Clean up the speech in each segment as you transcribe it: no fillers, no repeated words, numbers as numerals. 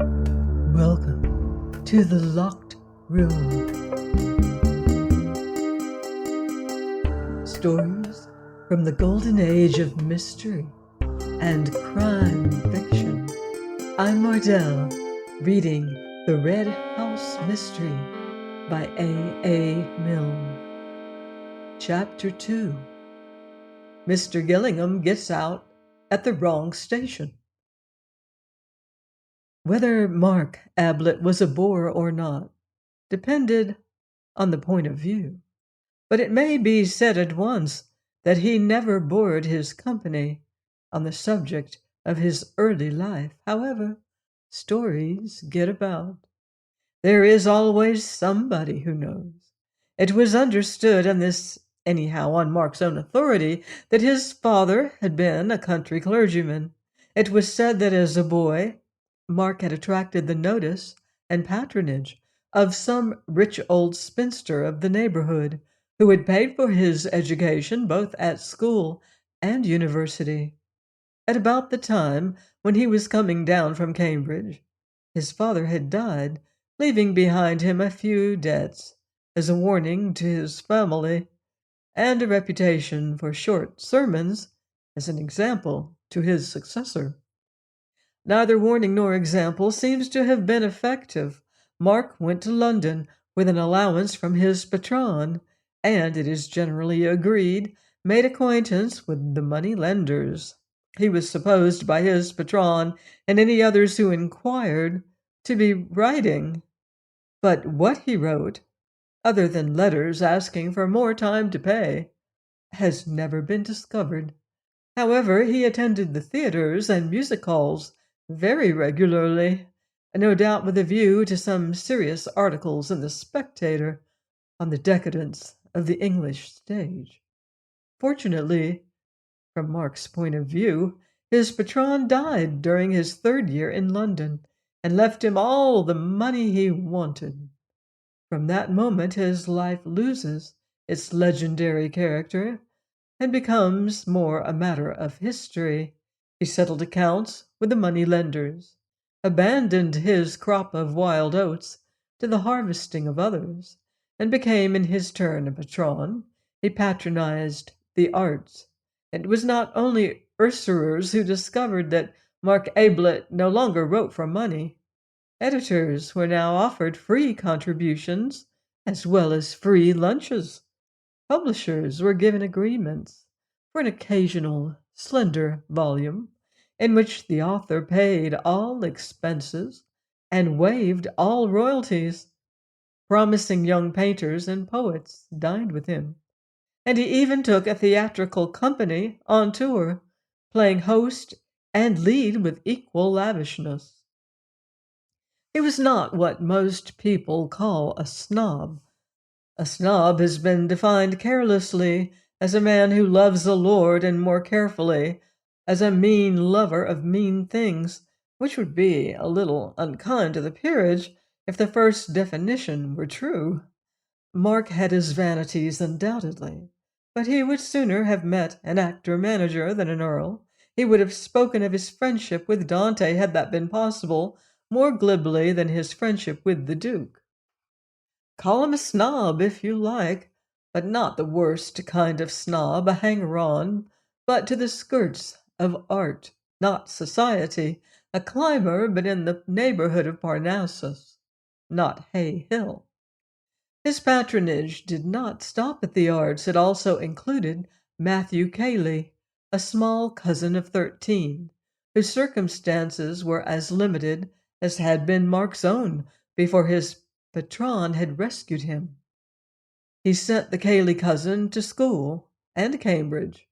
Welcome to the Locked Room. Stories from the golden age of mystery and crime fiction. I'm Mardell, reading The Red House Mystery by A. Milne. Chapter 2. Mr. Gillingham Gets Out at the Wrong Station. Whether Mark Ablett was a bore or not depended on the point of view, but it may be said at once that he never bored his company on the subject of his early life. However, stories get about. There is always somebody who knows. It was understood, and this anyhow on Mark's own authority, that his father had been a country clergyman. It was said that as a boy, Mark had attracted the notice and patronage of some rich old spinster of the neighborhood who had paid for his education both at school and university. At about the time when he was coming down from Cambridge, his father had died, leaving behind him a few debts as a warning to his family, and a reputation for short sermons as an example to his successor. Neither warning nor example seems to have been effective. Mark went to London with an allowance from his patron, and, it is generally agreed, made acquaintance with the money lenders. He was supposed by his patron and any others who inquired to be writing. But what he wrote, other than letters asking for more time to pay, has never been discovered. However, he attended the theaters and music halls very regularly, no doubt with a view to some serious articles in the Spectator on the decadence of the English stage. Fortunately, from Mark's point of view, his patron died during his third year in London and left him all the money he wanted. From that moment, his life loses its legendary character and becomes more a matter of history. He settled accounts with the money lenders, abandoned his crop of wild oats to the harvesting of others, and became in his turn a patron. He patronized the arts. It was not only usurers who discovered that Mark Ablett no longer wrote for money. Editors were now offered free contributions as well as free lunches. Publishers were given agreements for an occasional slender volume in which the author paid all expenses and waived all royalties. Promising young painters and poets dined with him, and he even took a theatrical company on tour, playing host and lead with equal lavishness. He was not what most people call a snob. A snob has been defined carelessly as a man who loves a lord, and more carefully as a mean lover of mean things, which would be a little unkind to the peerage if the first definition were true. Mark had his vanities, undoubtedly, but he would sooner have met an actor-manager than an earl. He would have spoken of his friendship with Dante, had that been possible, more glibly than his friendship with the Duke. Call him a snob if you like, but not the worst kind of snob, a hanger-on, but to the skirts of art, not society, a climber, but in the neighborhood of Parnassus, not Hay Hill. His patronage did not stop at the arts. It also included Matthew Cayley, a small cousin of 13, whose circumstances were as limited as had been Mark's own before his patron had rescued him. He sent the Cayley cousin to school and Cambridge.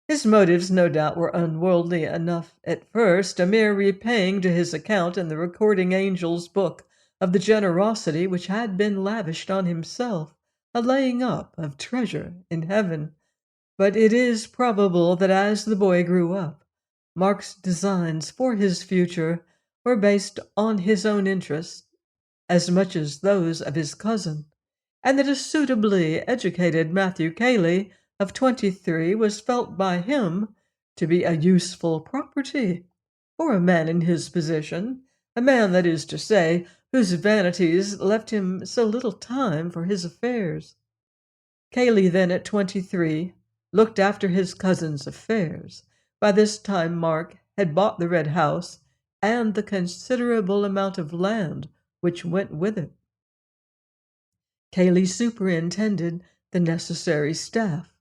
His motives, no doubt, were unworldly enough at first, a mere repaying to his account in the recording angel's book of the generosity which had been lavished on himself, a laying up of treasure in heaven. But it is probable that as the boy grew up, Mark's designs for his future were based on his own interests as much as those of his cousin, and that a suitably educated Matthew Cayley of 23 was felt by him to be a useful property for a man in his position, a man, that is to say, whose vanities left him so little time for his affairs. Cayley, then at 23, looked after his cousin's affairs. By this time Mark had bought the Red House and the considerable amount of land which went with it. Cayley superintended the necessary staff.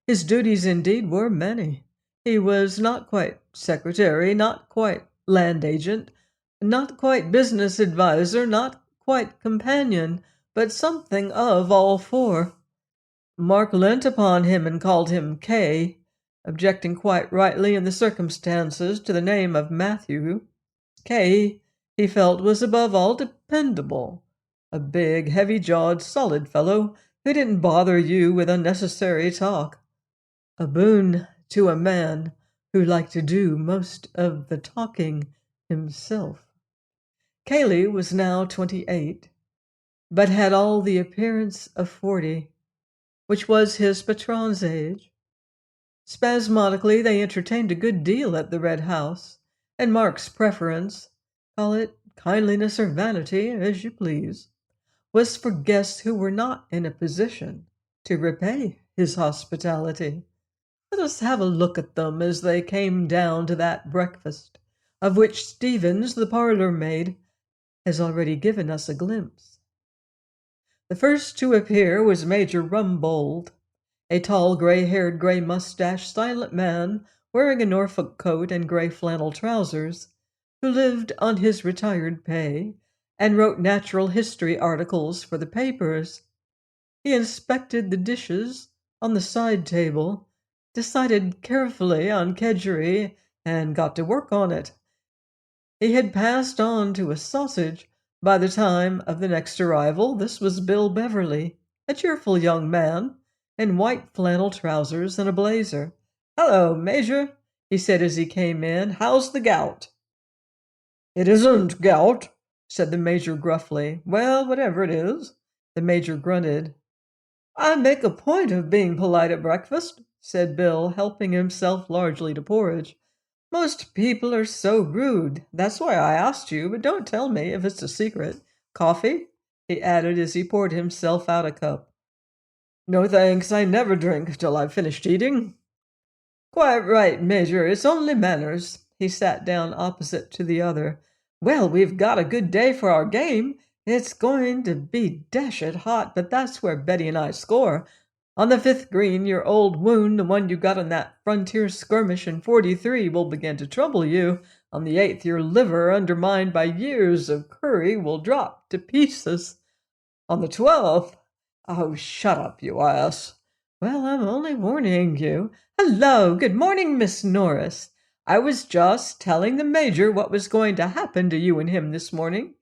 His duties indeed were many. He was not quite secretary, not quite land agent, not quite business adviser, not quite companion, but something of all four. Mark leant upon him and called him K, objecting quite rightly in the circumstances to the name of Matthew. K, he felt, was above all dependable, a big, heavy-jawed, solid fellow who didn't bother you with unnecessary talk. A boon to a man who liked to do most of the talking himself. Cayley was now 28, but had all the appearance of 40, which was his patron's age. Spasmodically, they entertained a good deal at the Red House, and Mark's preference, call it kindliness or vanity, as you please, was for guests who were not in a position to repay his hospitality. Let us have a look at them as they came down to that breakfast, of which Stevens, the parlor maid, has already given us a glimpse. The first to appear was Major Rumbold, a tall, gray-haired, gray-mustached, silent man wearing a Norfolk coat and gray flannel trousers, who lived on his retired pay and wrote natural history articles for the papers. He inspected the dishes on the side table, decided carefully on kedgeree, and got to work on it. He had passed on to a sausage by the time of the next arrival. This was Bill Beverly, a cheerful young man in white flannel trousers and a blazer. "Hello, Major," he said as he came in. "How's the gout?" "It isn't gout," said the Major gruffly. "Well, whatever it is," the Major grunted. "I make a point of being polite at breakfast," said Bill, helping himself largely to porridge. "Most people are so rude. That's why I asked you, but don't tell me if it's a secret. Coffee?" he added as he poured himself out a cup. "No thanks, I never drink till I've finished eating." "Quite right, Major, it's only manners." He sat down opposite to the other. "Well, we've got a good day for our game. It's going to be dashed hot, but that's where Betty and I score. On the 5th green, your old wound, the one you got in that frontier skirmish in '43, will begin to trouble you. On the 8th, your liver, undermined by years of curry, will drop to pieces. On the 12th, oh, shut up, you ass. Well, I'm only warning you. Hello, good morning, Miss Norris. I was just telling the Major what was going to happen to you and him this morning.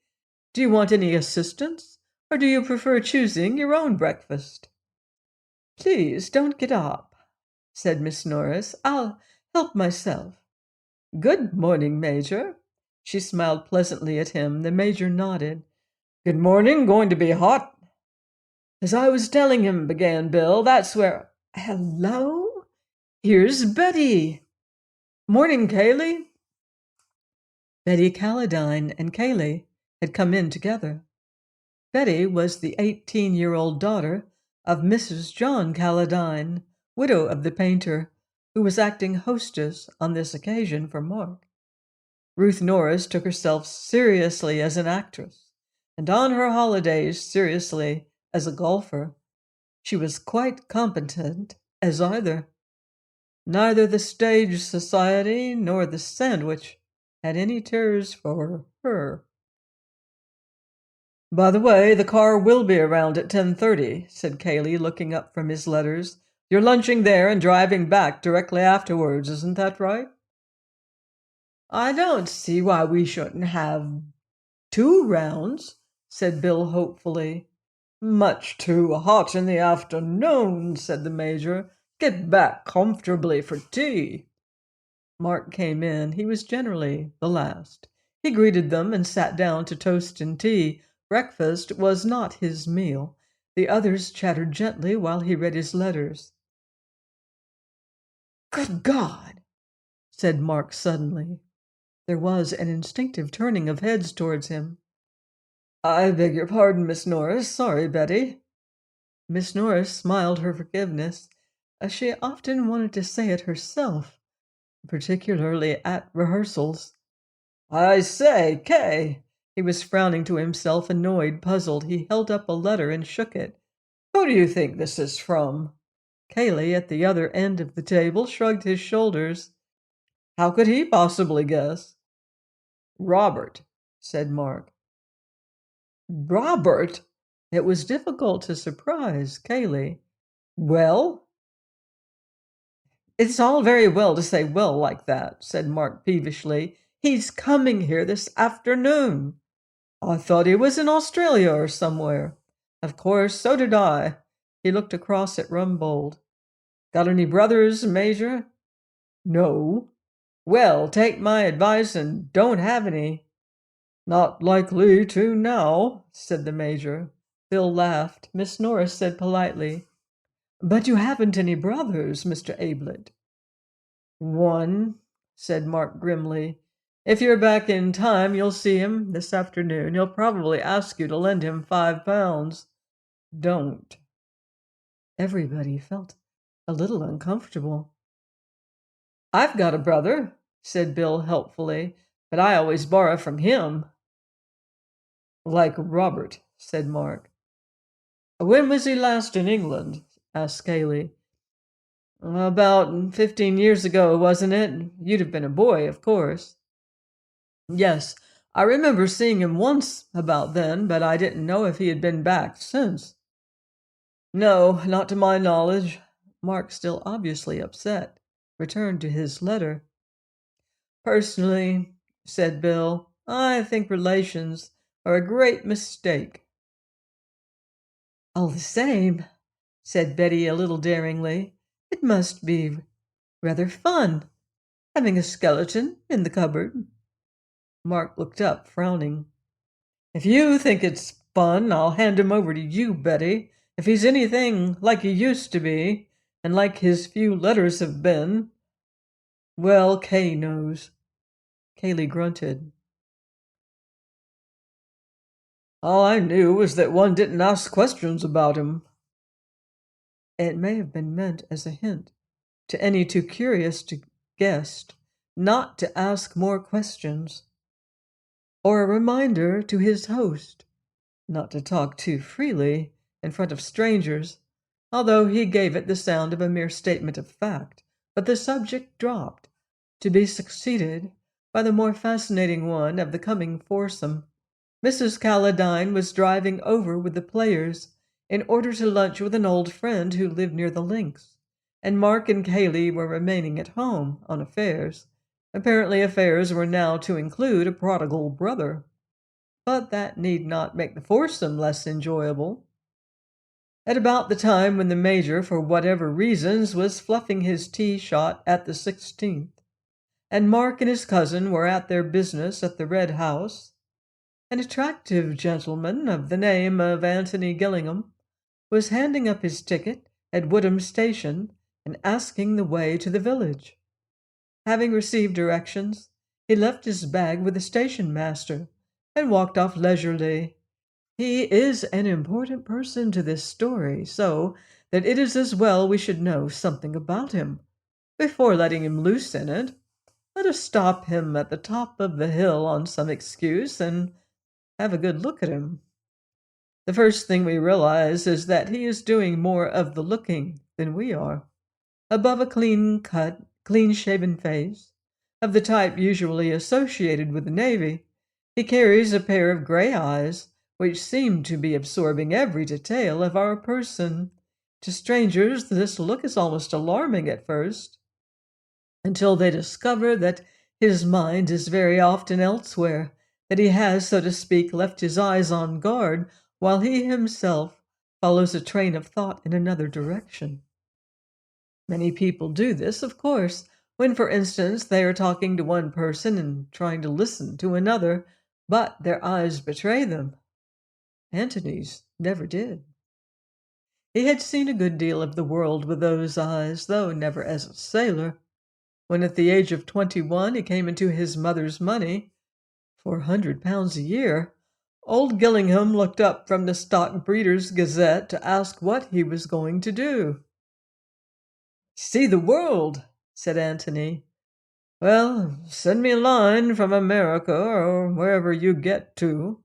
Do you want any assistance, or do you prefer choosing your own breakfast?" "Please don't get up," said Miss Norris. "I'll help myself." "Good morning, Major." She smiled pleasantly at him. The Major nodded. "Good morning. Going to be hot?" "As I was telling him," began Bill, "that's where—" "Hello? Here's Betty." "Morning, Cayley." Betty Calladine and Cayley had come in together. Betty was the 18-year-old daughter of Mrs. John Calladine, widow of the painter, who was acting hostess on this occasion for Mark. Ruth Norris took herself seriously as an actress, and on her holidays seriously as a golfer. She was quite competent as either. Neither the stage society nor the sandwich had any terrors for her. "By the way, the car will be around at 10:30, said Cayley, looking up from his letters. "You're lunching there and driving back directly afterwards, isn't that right?" "I don't see why we shouldn't have 2 rounds, said Bill hopefully. "Much too hot in the afternoon," said the Major. "Get back comfortably for tea." Mark came in. He was generally the last. He greeted them and sat down to toast and tea. Breakfast was not his meal. The others chattered gently while he read his letters. "Good God!" said Mark suddenly. There was an instinctive turning of heads towards him. "I beg your pardon, Miss Norris. Sorry, Betty." Miss Norris smiled her forgiveness, as she often wanted to say it herself, particularly at rehearsals. "I say, Kay!" He was frowning to himself, annoyed, puzzled. He held up a letter and shook it. "Who do you think this is from?" Cayley, at the other end of the table, shrugged his shoulders. How could he possibly guess? "Robert," said Mark. "Robert?" It was difficult to surprise Cayley. "Well?" "It's all very well to say well like that," said Mark peevishly. "He's coming here this afternoon." "I thought he was in Australia or somewhere." "Of course, so did I." He looked across at Rumbold. "Got any brothers, Major?" "No." "Well, take my advice and don't have any." "Not likely to now," said the Major. Bill laughed. Miss Norris said politely, "But you haven't any brothers, Mr. Ablett." "One," said Mark grimly. "If you're back in time, you'll see him this afternoon. He'll probably ask you to lend him £5. Don't." Everybody felt a little uncomfortable. "I've got a brother," said Bill helpfully, "but I always borrow from him." "Like Robert," said Mark. "When was he last in England?" asked Cayley. "About 15 years ago, wasn't it? You'd have been a boy, of course." "Yes, I remember seeing him once about then, but I didn't know if he had been back since." "No, not to my knowledge." Mark, still obviously upset, returned to his letter. "Personally," said Bill, "I think relations are a great mistake." "All the same," said Betty a little daringly, "it must be rather fun, having a skeleton in the cupboard." Mark looked up, frowning. "If you think it's fun, I'll hand him over to you, Betty. If he's anything like he used to be, and like his few letters have been, well, Kay knows." Cayley grunted. "All I knew was that one didn't ask questions about him." It may have been meant as a hint to any too curious to guest not to ask more questions, or a reminder to his host not to talk too freely in front of strangers, although he gave it the sound of a mere statement of fact. But the subject dropped, to be succeeded by the more fascinating one of the coming foursome. Mrs. Calladine was driving over with the players in order to lunch with an old friend who lived near the links, and Mark and Cayley were remaining at home on affairs. Apparently affairs were now to include a prodigal brother. But that need not make the foursome less enjoyable. At about the time when the Major, for whatever reasons, was fluffing his tee shot at the 16th, and Mark and his cousin were at their business at the Red House, an attractive gentleman of the name of Antony Gillingham was handing up his ticket at Woodham Station and asking the way to the village. Having received directions, he left his bag with the station master and walked off leisurely. He is an important person to this story, so that it is as well we should know something about him before letting him loose in it. Let us stop him at the top of the hill on some excuse and have a good look at him. The first thing we realize is that he is doing more of the looking than we are. Above a clean-cut, clean-shaven face, of the type usually associated with the Navy, he carries a pair of gray eyes which seem to be absorbing every detail of our person. To strangers, this look is almost alarming at first, until they discover that his mind is very often elsewhere, that he has, so to speak, left his eyes on guard while he himself follows a train of thought in another direction. Many people do this, of course, when, for instance, they are talking to one person and trying to listen to another, but their eyes betray them. Antony's never did. He had seen a good deal of the world with those eyes, though never as a sailor. When at the age of 21 he came into his mother's money, £400 a year, old Gillingham looked up from the Stock Breeders' Gazette to ask what he was going to do. "See the world," said Antony. "Well, send me a line from America or wherever you get to."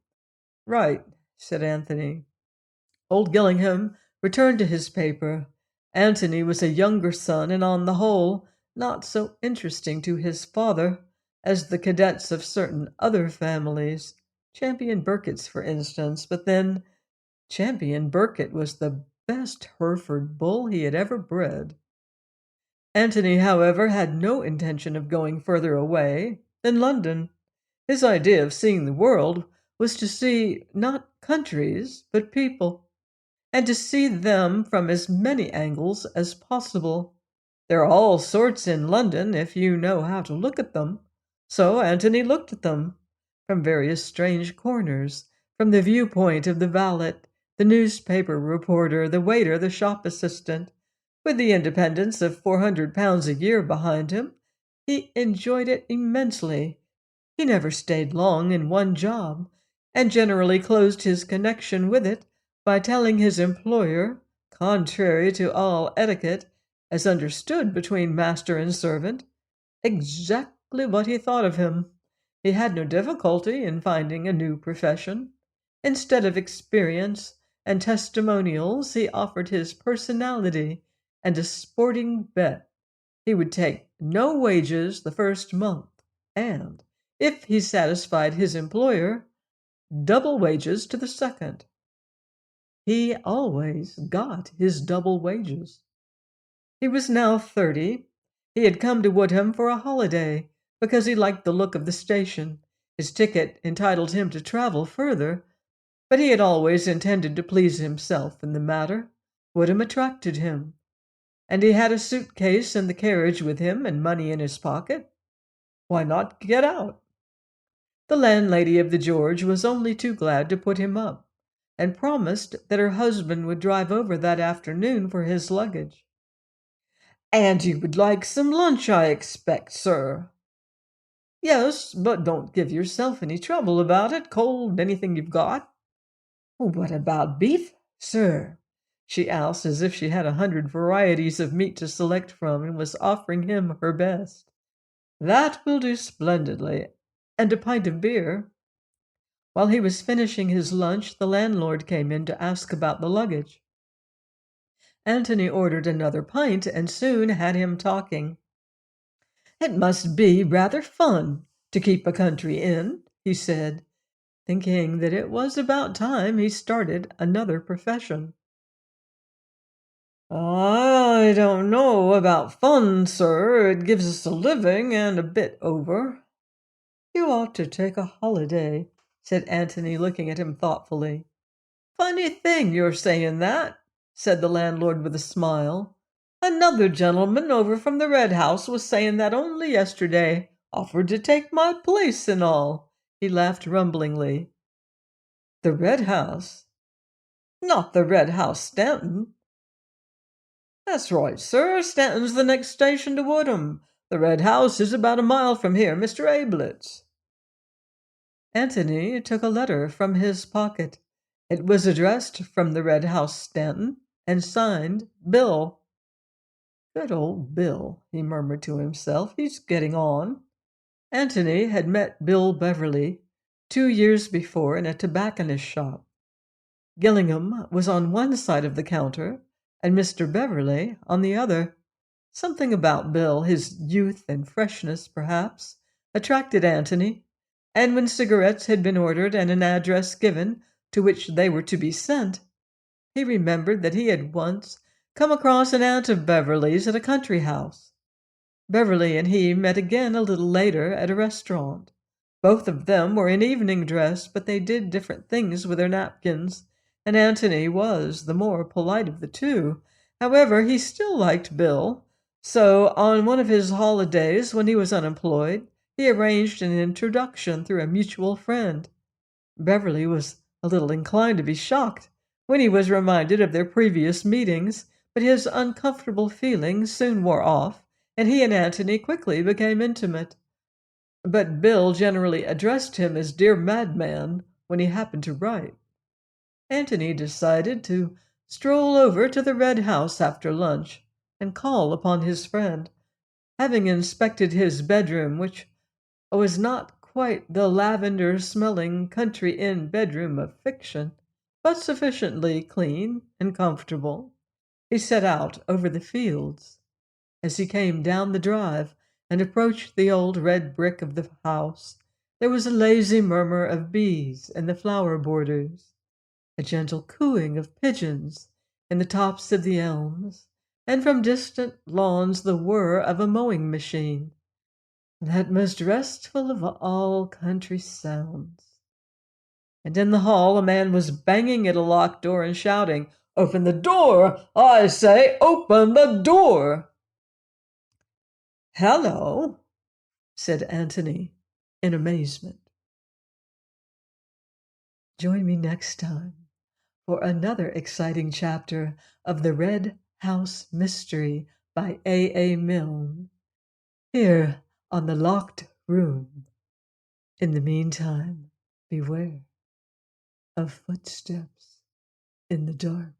"Right," said Antony. Old Gillingham returned to his paper. Antony was a younger son and on the whole not so interesting to his father as the cadets of certain other families, Champion Burkitt's for instance, but then Champion Burkitt was the best Hereford bull he had ever bred. Antony, however, had no intention of going further away than London. His idea of seeing the world was to see not countries, but people, and to see them from as many angles as possible. There are all sorts in London if you know how to look at them. So Antony looked at them from various strange corners, from the viewpoint of the valet, the newspaper reporter, the waiter, the shop assistant. With the independence of £400 a year behind him, he enjoyed it immensely. He never stayed long in one job, and generally closed his connection with it by telling his employer, contrary to all etiquette, as understood between master and servant, exactly what he thought of him. He had no difficulty in finding a new profession. Instead of experience and testimonials, he offered his personality and a sporting bet. He would take no wages the first month, and, if he satisfied his employer, double wages to the second. He always got his double wages. He was now 30. He had come to Woodham for a holiday because he liked the look of the station. His ticket entitled him to travel further, but he had always intended to please himself in the matter. Woodham attracted him, and he had a suitcase in the carriage with him and money in his pocket. Why not get out? The landlady of the George was only too glad to put him up, and promised that her husband would drive over that afternoon for his luggage. "And you would like some lunch, I expect, sir." "Yes, but don't give yourself any trouble about it. Cold, anything you've got." "What about beef, sir?" she asked, as if she had 100 varieties of meat to select from and was offering him her best. "That will do splendidly. And a pint of beer." While he was finishing his lunch, the landlord came in to ask about the luggage. Antony ordered another pint and soon had him talking. "It must be rather fun to keep a country inn," he said, thinking that it was about time he started another profession. "I don't know about fun, sir. It gives us a living and a bit over." "You ought to take a holiday," said Antony, looking at him thoughtfully. "Funny thing you're saying that," said the landlord with a smile. "Another gentleman over from the Red House was saying that only yesterday. Offered to take my place and all." He laughed rumblingly. "The Red House?" "Not the Red House, Stanton." "That's right, sir. Stanton's the next station to Woodham. The Red House is about a mile from here, Mr. Ablett's." Antony took a letter from his pocket. It was addressed from the Red House, Stanton, and signed Bill. "Good old Bill," he murmured to himself. "He's getting on." Antony had met Bill Beverley 2 years before in a tobacconist's shop. Gillingham was on one side of the counter, and Mr. Beverley on the other. Something about Bill, his youth and freshness perhaps, attracted Antony, and when cigarettes had been ordered and an address given to which they were to be sent, he remembered that he had once come across an aunt of Beverley's at a country house. Beverley and he met again a little later at a restaurant. Both of them were in evening dress, but they did different things with their napkins, and Antony was the more polite of the two. However, he still liked Bill, so on one of his holidays when he was unemployed, he arranged an introduction through a mutual friend. Beverley was a little inclined to be shocked when he was reminded of their previous meetings, but his uncomfortable feelings soon wore off, and he and Antony quickly became intimate. But Bill generally addressed him as "dear madman" when he happened to write. Antony decided to stroll over to the Red House after lunch and call upon his friend, having inspected his bedroom, which was not quite the lavender-smelling country inn bedroom of fiction, but sufficiently clean and comfortable. He set out over the fields. As he came down the drive and approached the old red brick of the house, there was a lazy murmur of bees in the flower borders, a gentle cooing of pigeons in the tops of the elms, and from distant lawns the whir of a mowing machine, that most restful of all country sounds. And in the hall a man was banging at a locked door and shouting, "Open the door! I say, open the door!" "Hello," said Antony in amazement. Join me next time for another exciting chapter of The Red House Mystery by A. Milne, here on The Locked Room. In the meantime, beware of footsteps in the dark.